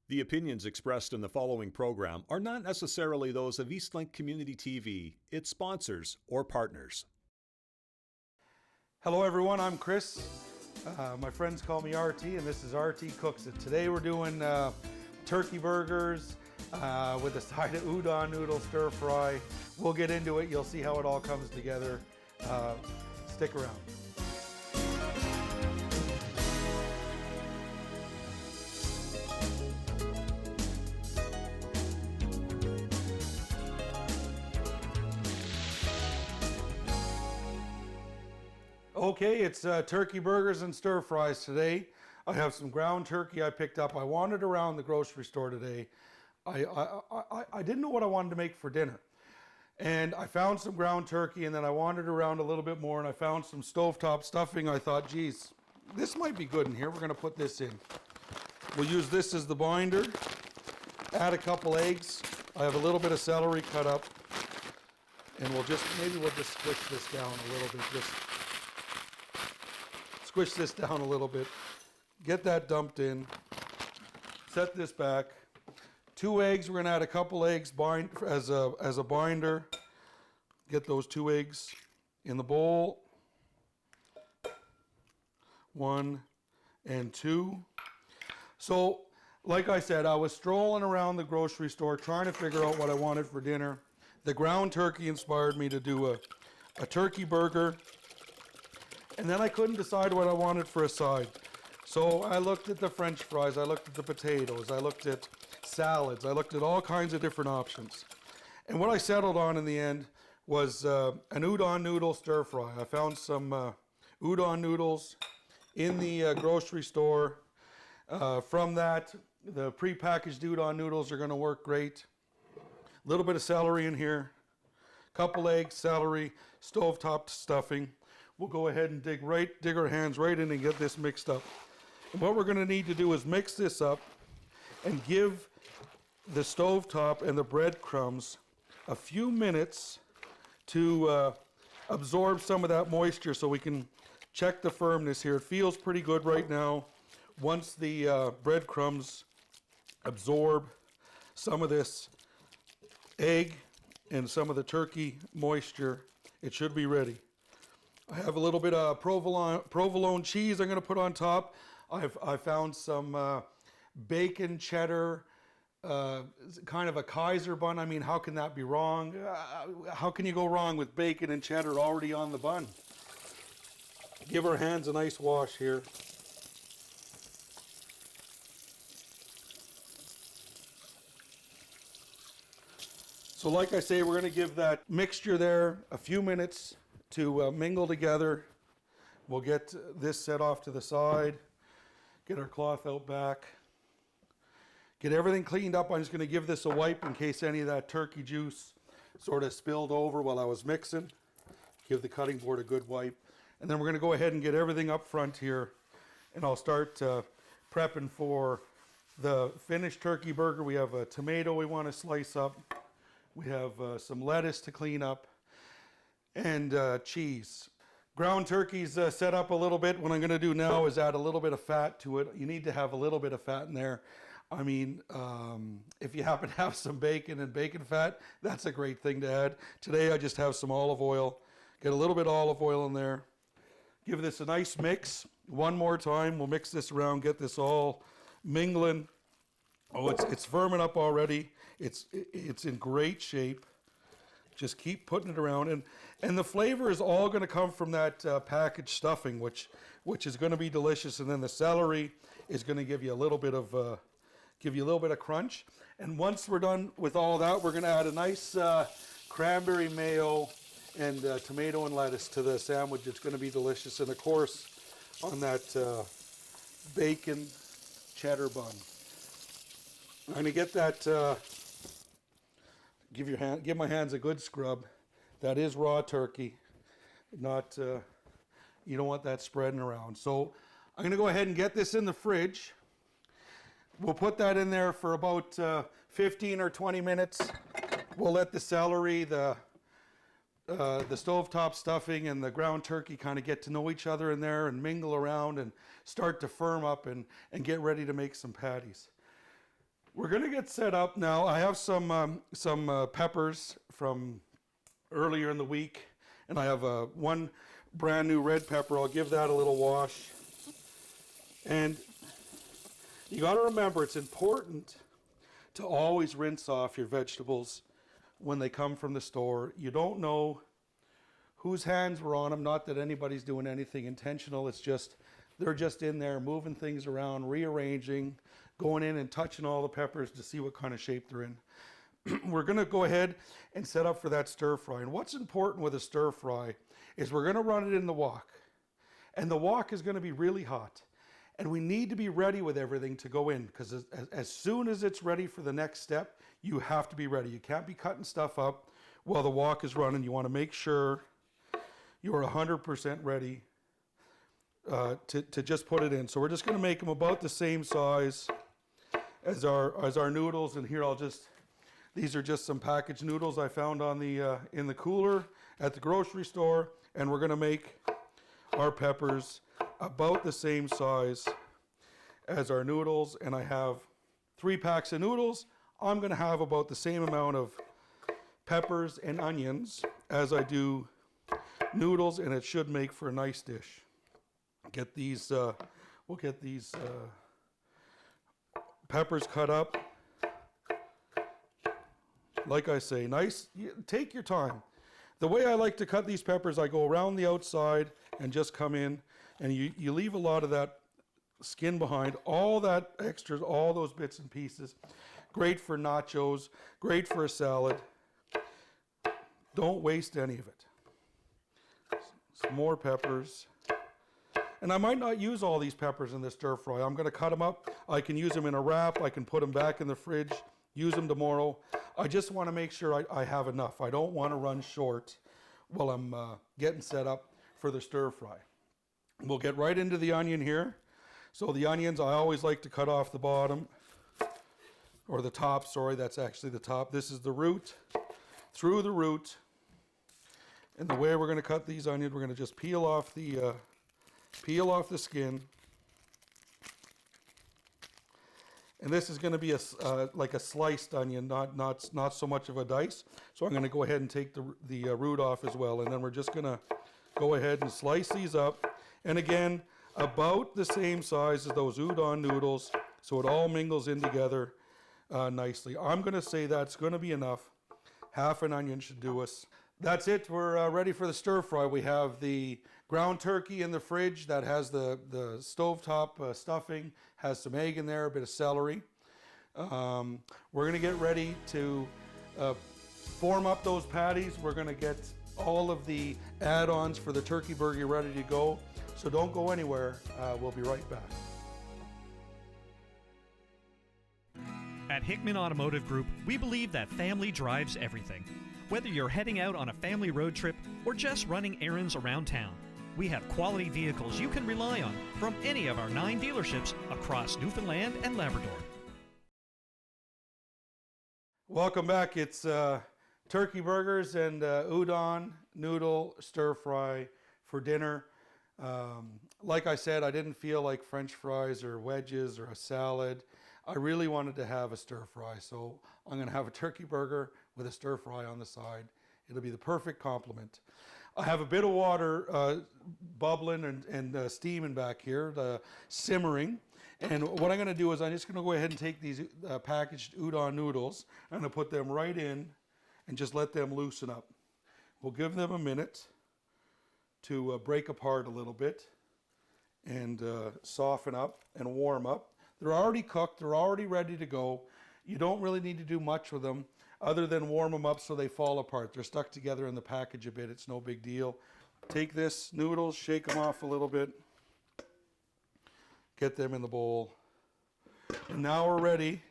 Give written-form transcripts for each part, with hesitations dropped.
The opinions expressed in the following program are not necessarily those of Eastlink Community TV, its sponsors, or partners. Hello everyone, I'm Chris. My friends call me RT, and this is RT Cooks It. Today we're doing turkey burgers with a side of udon noodle stir fry. We'll get into it. You'll see how it all comes together. Stick around. Okay, it's turkey burgers and stir fries today. I have some ground turkey I picked up. I wandered around the grocery store today. I didn't know what I wanted to make for dinner. And I found some ground turkey, and then I wandered around a little bit more and I found some stovetop stuffing. I thought, geez, this might be good in here. We're gonna put this in. We'll use this as the binder. Add a couple eggs. I have a little bit of celery cut up. And we'll just squish this down a little bit. Squish this down a little bit, get that dumped in, set this back. 2 eggs, we're gonna add a couple eggs as a binder. Get those 2 eggs in the bowl. 1 and 2. So, like I said, I was strolling around the grocery store trying to figure out what I wanted for dinner. The ground turkey inspired me to do a turkey burger. And then I couldn't decide what I wanted for a side. So I looked at the French fries, I looked at the potatoes, I looked at salads, I looked at all kinds of different options. And what I settled on in the end was an udon noodle stir fry. I found some udon noodles in the grocery store. From that, the prepackaged udon noodles are gonna work great. A little bit of celery in here, couple eggs, celery, stovetop stuffing. We'll go ahead and dig our hands right in and get this mixed up. And what we're going to need to do is mix this up and give the stovetop and the breadcrumbs a few minutes to absorb some of that moisture so we can check the firmness here. It feels pretty good right now. Once the breadcrumbs absorb some of this egg and some of the turkey moisture, it should be ready. I have a little bit of provolone cheese I'm going to put on top. I found some bacon cheddar, kind of a Kaiser bun. I mean, how can that be wrong? How can you go wrong with bacon and cheddar already on the bun? Give our hands a nice wash here. So like I say, we're going to give that mixture there a few minutes to mingle together. We'll get this set off to the side, get our cloth out back, get everything cleaned up. I'm just going to give this a wipe in case any of that turkey juice sort of spilled over while I was mixing. Give the cutting board a good wipe. And then we're going to go ahead and get everything up front here, and I'll start prepping for the finished turkey burger. We have a tomato we want to slice up. We have some lettuce to clean up, and cheese. Ground turkey's set up a little bit. What I'm going to do now is add a little bit of fat to it. You need to have a little bit of fat in there. I mean, if you happen to have some bacon and bacon fat, that's a great thing to add. Today I just have some olive oil. Get a little bit of olive oil in there. Give this a nice mix. One more time, we'll mix this around, get this all mingling. Oh, it's firming up already. It's in great shape. Just keep putting it around, and the flavor is all going to come from that packaged stuffing, which is going to be delicious. And then the celery is going to give you a little bit of crunch. And once we're done with all that, we're going to add a nice cranberry mayo and tomato and lettuce to the sandwich. It's going to be delicious, and of course on that bacon cheddar bun. I'm going to get that. Give my hands a good scrub. That is raw turkey. Not, you don't want that spreading around. So I'm going to go ahead and get this in the fridge. We'll put that in there for about 15 or 20 minutes. We'll let the celery, the stovetop stuffing, and the ground turkey kind of get to know each other in there and mingle around and start to firm up and get ready to make some patties. We're gonna get set up now. I have some peppers from earlier in the week, and I have one brand new red pepper. I'll give that a little wash. And you got to remember, it's important to always rinse off your vegetables when they come from the store. You don't know whose hands were on them. Not that anybody's doing anything intentional. It's just they're just in there moving things around, rearranging, going in and touching all the peppers to see what kind of shape they're in. We're going to go ahead and set up for that stir fry. And what's important with a stir fry is we're going to run it in the wok. And the wok is going to be really hot. And we need to be ready with everything to go in, because as soon as it's ready for the next step, you have to be ready. You can't be cutting stuff up while the wok is running. You want to make sure you're 100% ready to just put it in. So we're just going to make them about the same size as our noodles. And here these are just some packaged noodles I found on in the cooler at the grocery store, and we're going to make our peppers about the same size as our noodles. And I have 3 packs of noodles. I'm going to have about the same amount of peppers and onions as I do noodles, and it should make for a nice dish. We'll get these peppers cut up. Like I say, nice. Take your time. The way I like to cut these peppers, I go around the outside and just come in, and you leave a lot of that skin behind, all that extras, all those bits and pieces. Great for nachos, great for a salad. Don't waste any of it. Some more peppers. And I might not use all these peppers in the stir fry. I'm going to cut them up. I can use them in a wrap. I can put them back in the fridge, use them tomorrow. I just want to make sure I have enough. I don't want to run short while I'm getting set up for the stir fry. We'll get right into the onion here. So the onions, I always like to cut off the bottom, or the top, sorry, that's actually the top. This is the root, through the root. And the way we're going to cut these onions, we're going to just peel off the skin. And this is going to be like a sliced onion, not so much of a dice. So I'm going to go ahead and take the root off as well. And then we're just going to go ahead and slice these up. And again, about the same size as those udon noodles, so it all mingles in together nicely. I'm going to say that's going to be enough. Half an onion should do us. That's it. We're ready for the stir fry. We have the ground turkey in the fridge that has the stovetop stuffing, has some egg in there, a bit of celery. We're going to get ready to form up those patties. We're going to get all of the add-ons for the turkey burger ready to go. So don't go anywhere. We'll be right back. At Hickman Automotive Group, we believe that family drives everything. Whether you're heading out on a family road trip or just running errands around town, we have quality vehicles you can rely on from any of our 9 dealerships across Newfoundland and Labrador. Welcome back. It's turkey burgers and udon noodle stir fry for dinner. Like I said, I didn't feel like French fries or wedges or a salad. I really wanted to have a stir fry, so I'm going to have a turkey burger with a stir fry on the side. It'll be the perfect complement. I have a bit of water bubbling and steaming back here, simmering. And what I'm going to do is I'm just going to go ahead and take these packaged udon noodles. I'm going to put them right in and just let them loosen up. We'll give them a minute to break apart a little bit and soften up and warm up. They're already cooked. They're already ready to go. You don't really need to do much with them other than warm them up so they fall apart. They're stuck together in the package a bit. It's no big deal. Take this noodles, shake them off a little bit. Get them in the bowl. And now we're ready.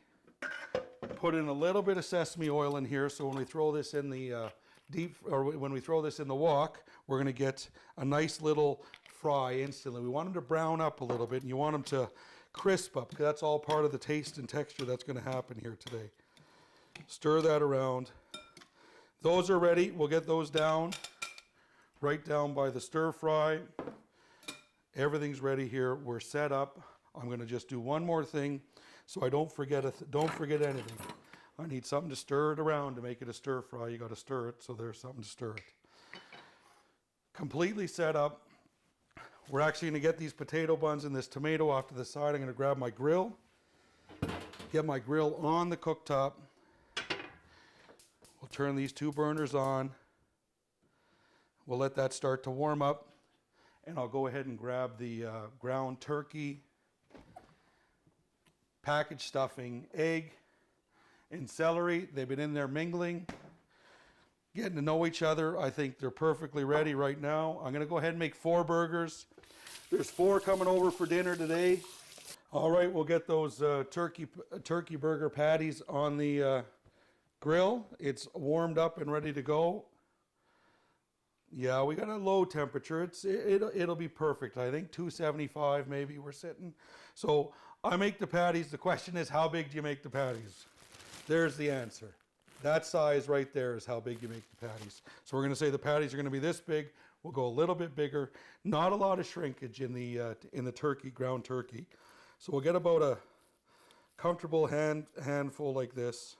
Put in a little bit of sesame oil in here, so when we throw this in the when we throw this in the wok, we're going to get a nice little fry instantly. We want them to brown up a little bit, and you want them to crisp up, because that's all part of the taste and texture that's going to happen here today. Stir that around. Those are ready. We'll get those down, right down by the stir fry. Everything's ready here. We're set up. I'm going to just do one more thing. so I don't forget anything. I need something to stir it around to make it a stir fry. You got to stir it, so there's something to stir it. Completely set up. We're actually going to get these potato buns and this tomato off to the side. I'm going to grab my grill, get my grill on the cooktop. We'll turn these 2 burners on. We'll let that start to warm up, and I'll go ahead and grab the ground turkey, packaged stuffing, egg, and celery. They've been in there mingling, getting to know each other. I think they're perfectly ready right now. I'm going to go ahead and make 4 burgers. There's 4 coming over for dinner today. All right, we'll get those turkey burger patties on the grill. It's warmed up and ready to go. Yeah, we got a low temperature. It'll be perfect. I think 275 maybe we're sitting. So I make the patties. The question is, how big do you make the patties? There's the answer. That size right there is how big you make the patties. So we're going to say the patties are going to be this big. We'll go a little bit bigger. Not a lot of shrinkage in the turkey, ground turkey. So we'll get about a comfortable handful like this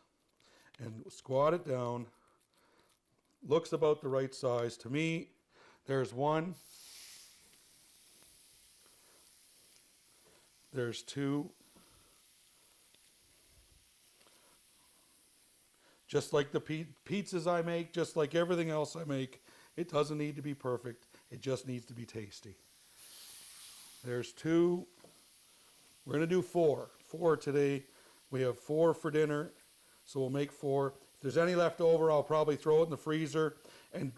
and squat it down. Looks about the right size to me. There's 1. There's 2. Just like the pizzas I make, just like everything else I make, it doesn't need to be perfect. It just needs to be tasty. There's 2. We're going to do 4. 4 today. We have 4 for dinner, so we'll make 4. If there's any left over, I'll probably throw it in the freezer and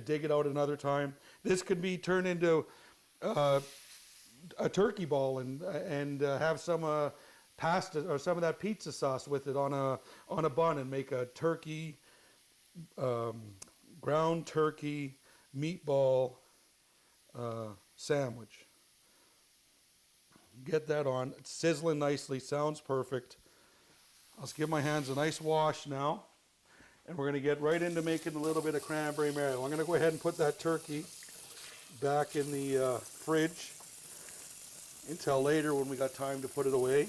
dig it out another time. This could be turned into a turkey ball and have some pasta or some of that pizza sauce with it on a bun, and make a turkey, ground turkey meatball sandwich. Get that on. It's sizzling nicely. Sounds perfect. I'll just give my hands a nice wash now. And we're going to get right into making a little bit of cranberry marrow. I'm going to go ahead and put that turkey back in the fridge until later when we got time to put it away.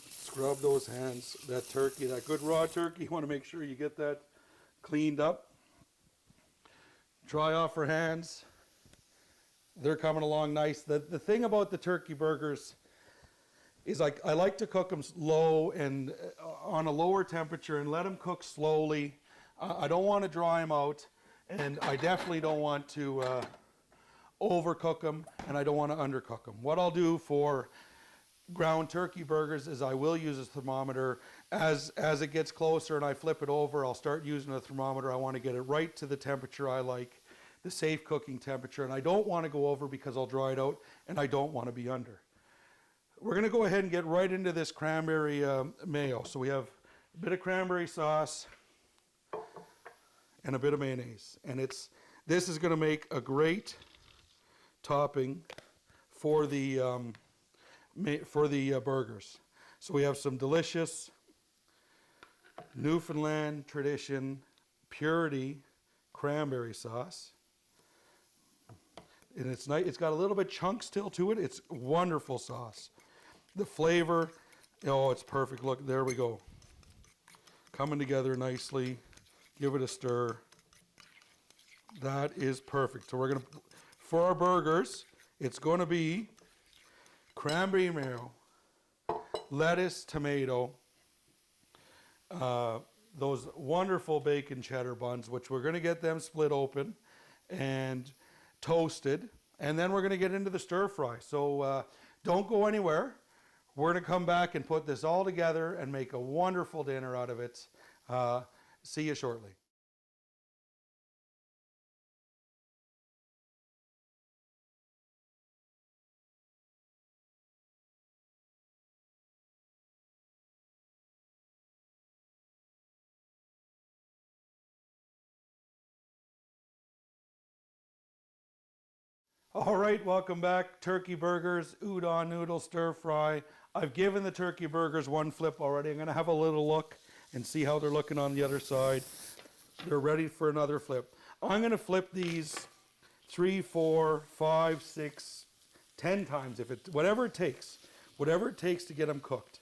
Scrub those hands. That turkey, that good raw turkey, you want to make sure you get that cleaned up. Dry off our hands. They're coming along nice. The thing about the turkey burgers is I like to cook them low and on a lower temperature and let them cook slowly. I don't want to dry them out, and I definitely don't want to overcook them, and I don't want to undercook them. What I'll do for ground turkey burgers is I will use a thermometer. As it gets closer and I flip it over, I'll start using a thermometer. I want to get it right to the temperature I like, the safe cooking temperature, and I don't want to go over because I'll dry it out, and I don't want to be under. We're going to go ahead and get right into this cranberry mayo. So we have a bit of cranberry sauce and a bit of mayonnaise. And this is going to make a great topping for the burgers. So we have some delicious Newfoundland tradition purity cranberry sauce. And it's nice. It's got a little bit chunk still to it. It's wonderful sauce. The flavor, oh, it's perfect. Look, there we go. Coming together nicely. Give it a stir. That is perfect. So we're going to, for our burgers, it's going to be cranberry mayo, lettuce, tomato, those wonderful bacon cheddar buns, which we're going to get them split open and toasted. And then we're going to get into the stir fry. So don't go anywhere. We're going to come back and put this all together and make a wonderful dinner out of it. See you shortly. All right, welcome back. Turkey burgers, udon noodle stir fry. I've given the turkey burgers one flip already. I'm going to have a little look and see how they're looking on the other side. They're ready for another flip. I'm going to flip these 3, 4, 5, 6, 10 times, whatever it takes to get them cooked.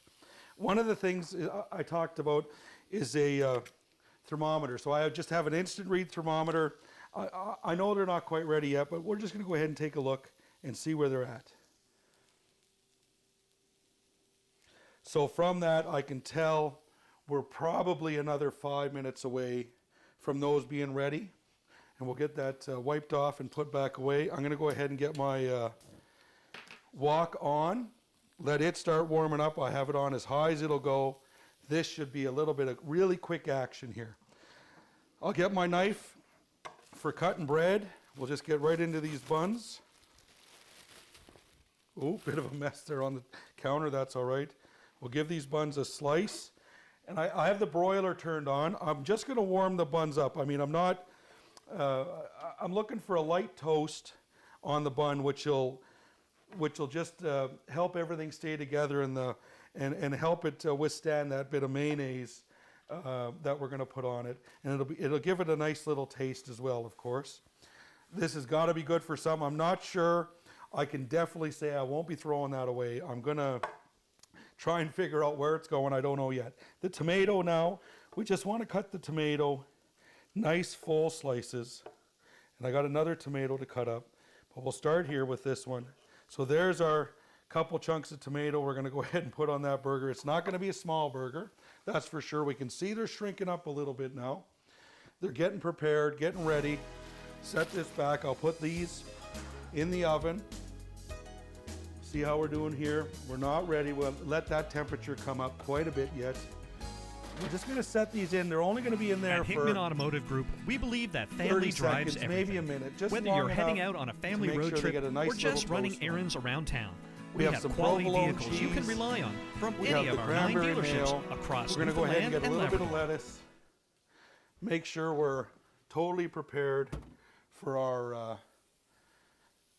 One of the things I talked about is a thermometer. So I just have an instant read thermometer. I know they're not quite ready yet, but we're just going to go ahead and take a look and see where they're at. So from that, I can tell we're probably another 5 minutes away from those being ready. And we'll get that wiped off and put back away. I'm going to go ahead and get my wok on, let it start warming up. I have it on as high as it'll go. This should be a little bit of really quick action here. I'll get my knife for cutting bread. We'll just get right into these buns. Oh, bit of a mess there on the counter, that's all right. We'll give these buns a slice. And I have the broiler turned on. I'm just going to warm the buns up. I mean, I'm looking for a light toast on the bun, which will just help everything stay together and help it withstand that bit of mayonnaise that we're going to put on it. And it'll give it a nice little taste as well, of course. This has got to be good for some. I'm not sure. I can definitely say I won't be throwing that away. I'm going to try and figure out where it's going. I don't know yet. The tomato now, we just want to cut the tomato nice full slices. And I got another tomato to cut up. But we'll start here with this one. So there's our couple chunks of tomato we're going to go ahead and put on that burger. It's not going to be a small burger, that's for sure. We can see they're shrinking up a little bit now. They're getting prepared, getting ready. Set this back. I'll put these in the oven. See how we're doing here? We're not ready. We'll let that temperature come up quite a bit yet. We're just going to set these in. They're only going to be in there At for Hickman Automotive Group, we believe that 30 family drives seconds, everything. maybe a minute. Just Whether long you're heading enough out on a to family make road sure they trip get a nice or just little running toast on. errands around town, We have some quality provolone vehicles you can cheese. rely on from We any have of the our 9 cranberry dealerships mayo. across We're going to go ahead and get a Newfoundland little bit of Labrador. lettuce. Make sure we're totally prepared for our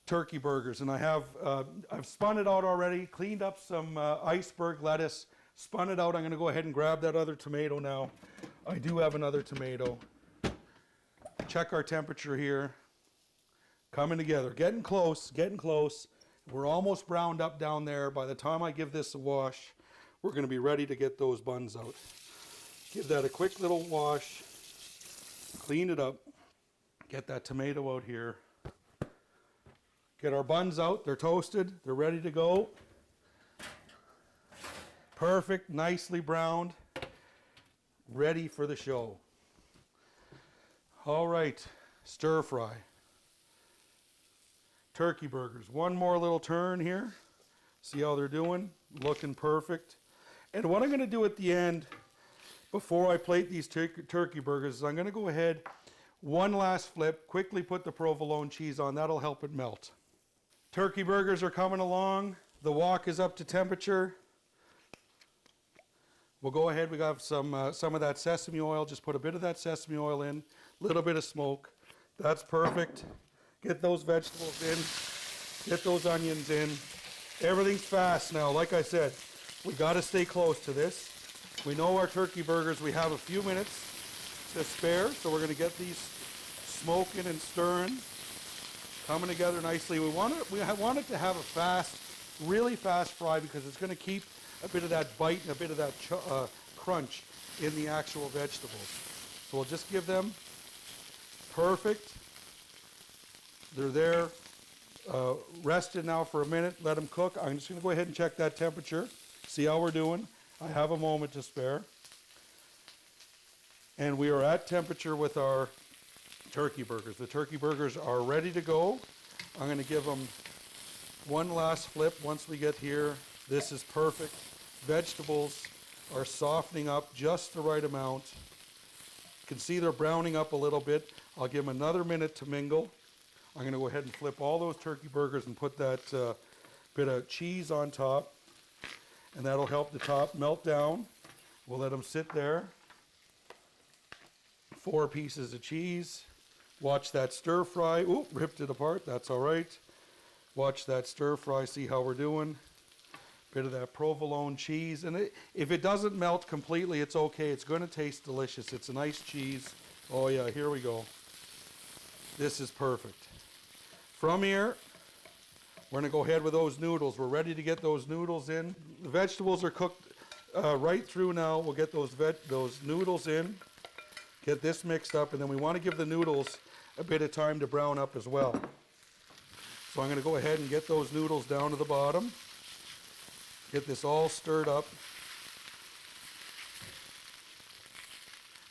turkey burgers. And I've spun it out already, cleaned up some iceberg lettuce, spun it out. I'm going to go ahead and grab that other tomato now. I do have another tomato. Check our temperature here. Coming together, getting close, getting close. We're almost browned up down there. By the time I give this a wash, we're going to be ready to get those buns out. Give that a quick little wash. Clean it up. Get that tomato out here. Get our buns out. They're toasted. They're ready to go. Perfect. Nicely browned. Ready for the show. All right. Stir fry. Turkey burgers. One more little turn here. See how they're doing? Looking perfect. And what I'm going to do at the end, before I plate these turkey burgers, is I'm going to go ahead, one last flip, quickly put the provolone cheese on. That'll help it melt. Turkey burgers are coming along. The wok is up to temperature. We'll go ahead. We got some of that sesame oil. Just put a bit of that sesame oil in. A little bit of smoke. That's perfect. Get those vegetables in. Get those onions in. Everything's fast now. Like I said, we got to stay close to this. We know our turkey burgers, we have a few minutes to spare, so we're going to get these smoking and stirring, coming together nicely. We want it to have a fast, really fast fry because it's going to keep a bit of that bite and a bit of that crunch in the actual vegetables. So we'll just give them perfect. They're there, rested now for a minute. Let them cook. I'm just going to go ahead and check that temperature, see how we're doing. I have a moment to spare. And we are at temperature with our turkey burgers. The turkey burgers are ready to go. I'm going to give them one last flip once we get here. This is perfect. Vegetables are softening up just the right amount. You can see they're browning up a little bit. I'll give them another minute to mingle. I'm going to go ahead and flip all those turkey burgers and put that bit of cheese on top. And that'll help the top melt down. We'll let them sit there. 4 pieces of cheese. Watch that stir fry. Oop, ripped it apart. That's all right. Watch that stir fry. See how we're doing. Bit of that provolone cheese. And if it doesn't melt completely, it's okay. It's going to taste delicious. It's a nice cheese. Oh yeah, here we go. This is perfect. From here, we're going to go ahead with those noodles. We're ready to get those noodles in. The vegetables are cooked right through now. We'll get those noodles in, get this mixed up, and then we want to give the noodles a bit of time to brown up as well. So I'm going to go ahead and get those noodles down to the bottom, get this all stirred up,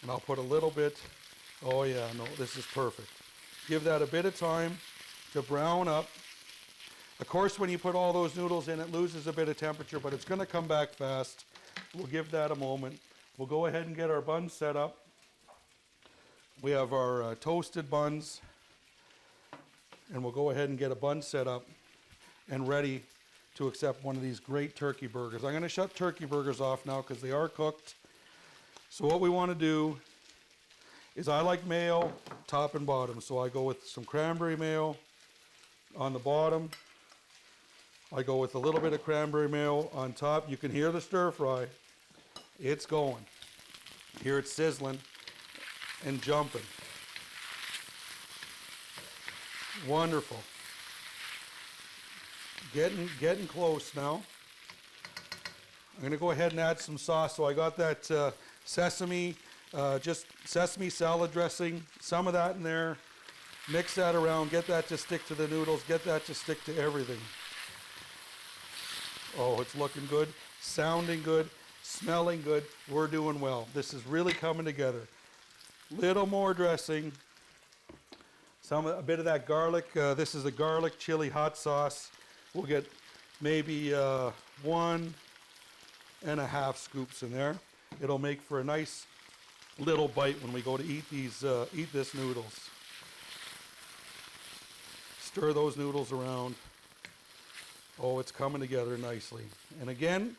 and I'll put a little bit, oh yeah, no, this is perfect. Give that a bit of time to brown up. Of course, when you put all those noodles in, it loses a bit of temperature, but it's going to come back fast. We'll give that a moment. We'll go ahead and get our buns set up. We have our toasted buns, and we'll go ahead and get a bun set up and ready to accept one of these great turkey burgers. I'm going to shut turkey burgers off now because they are cooked. So what we want to do is, I like mayo top and bottom, so I go with some cranberry mayo on the bottom. I go with a little bit of cranberry mayo on top. You can hear the stir fry. It's going. Hear it sizzling and jumping. Wonderful. Getting close now. I'm going to go ahead and add some sauce. So I got that sesame, just sesame salad dressing, some of that in there. Mix that around, get that to stick to the noodles, get that to stick to everything. Oh, it's looking good, sounding good, smelling good. We're doing well. This is really coming together. Little more dressing. A bit of that garlic. This is a garlic chili hot sauce. We'll get maybe 1.5 scoops in there. It'll make for a nice little bite when we go to eat this noodles. Stir those noodles around. Oh, it's coming together nicely. And again,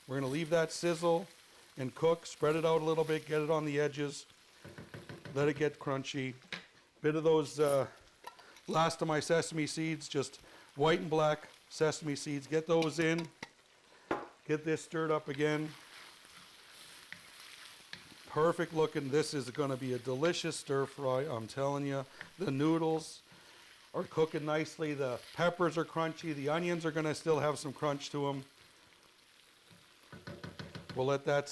we're going to leave that sizzle and cook. Spread it out a little bit, get it on the edges. Let it get crunchy. Bit of those last of my sesame seeds, just white and black sesame seeds. Get those in. Get this stirred up again. Perfect looking. This is going to be a delicious stir fry, I'm telling you. The noodles are cooking nicely. The peppers are crunchy. The onions are going to still have some crunch to them. We'll let that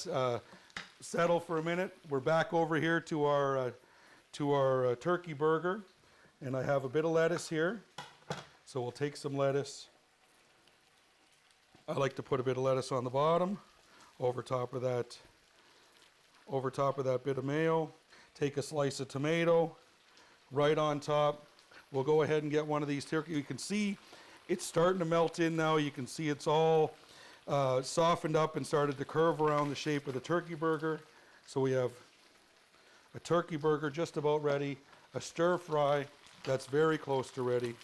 settle for a minute. We're back over here to our turkey burger, and I have a bit of lettuce here. So we'll take some lettuce. I like to put a bit of lettuce on the bottom, over top of that bit of mayo. Take a slice of tomato right on top. We'll go ahead and get one of these turkey. You can see it's starting to melt in now. You can see it's all softened up and started to curve around the shape of the turkey burger. So we have a turkey burger just about ready, a stir fry that's very close to ready.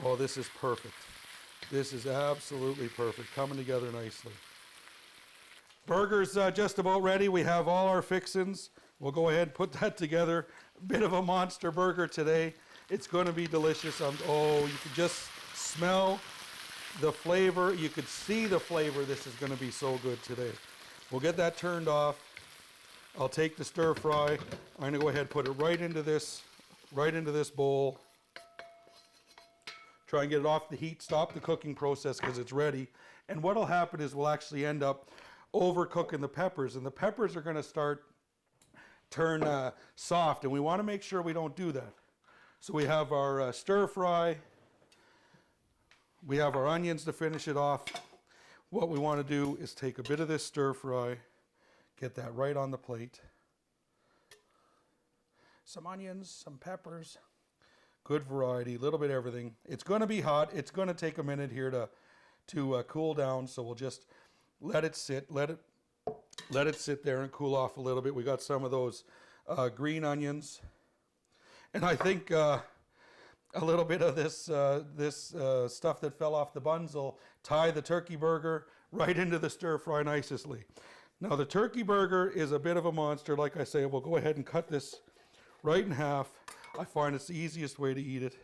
Oh, this is perfect. This is absolutely perfect, coming together nicely. Burger's just about ready. We have all our fixins. We'll go ahead and put that together. A bit of a monster burger today. It's going to be delicious. Oh, you can just smell the flavor. You could see the flavor. This is going to be so good today. We'll get that turned off. I'll take the stir fry. I'm going to go ahead and put it right into this bowl. Try and get it off the heat. Stop the cooking process because it's ready. And what will happen is we'll actually end up overcooking the peppers, and the peppers are going to turn soft, and we want to make sure we don't do that. So we have our stir fry. We have our onions to finish it off. What we want to do is take a bit of this stir fry, get that right on the plate. Some onions, some peppers, good variety, a little bit of everything. It's going to be hot. It's going to take a minute here to cool down, so we'll just let it sit, let it sit there and cool off a little bit. We got some of those green onions, and I think a little bit of this stuff that fell off the buns will tie the turkey burger right into the stir fry nicely. Now the turkey burger is a bit of a monster. Like I say, we'll go ahead and cut this right in half. I find it's the easiest way to eat it.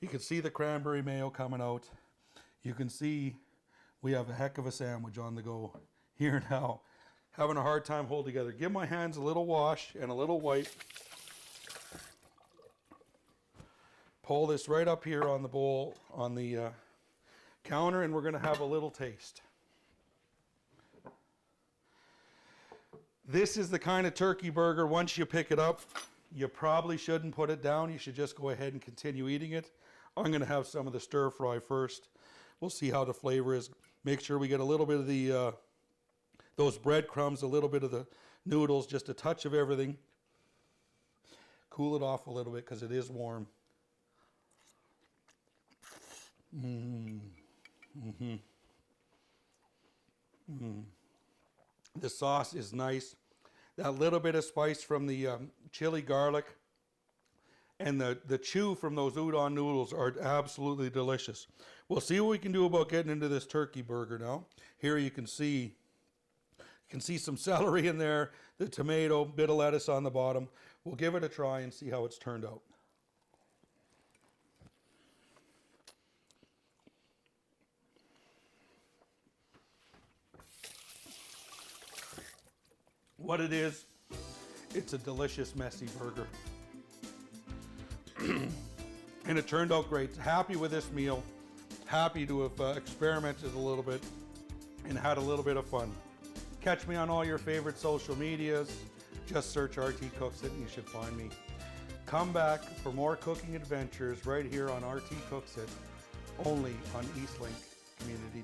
You can see the cranberry mayo coming out. You can see we have a heck of a sandwich on the go here now. Having a hard time holding together. Give my hands a little wash and a little wipe. Pull this right up here on the bowl, on the counter and we're going to have a little taste. This is the kind of turkey burger, once you pick it up, you probably shouldn't put it down. You should just go ahead and continue eating it. I'm going to have some of the stir fry first. We'll see how the flavor is. Make sure we get a little bit of the those breadcrumbs, a little bit of the noodles, just a touch of everything. Cool it off a little bit because it is warm. The sauce is nice. That little bit of spice from the chili garlic and the chew from those udon noodles are absolutely delicious. We'll see what we can do about getting into this turkey burger now. Here you can see some celery in there, the tomato, bit of lettuce on the bottom. We'll give it a try and see how it's turned out. What it is, it's a delicious, messy burger. And it turned out great. Happy with this meal. Happy to have experimented a little bit and had a little bit of fun. Catch me on all your favorite social medias. Just search RT Cooks It and you should find me. Come back for more cooking adventures right here on RT Cooks It, only on Eastlink Community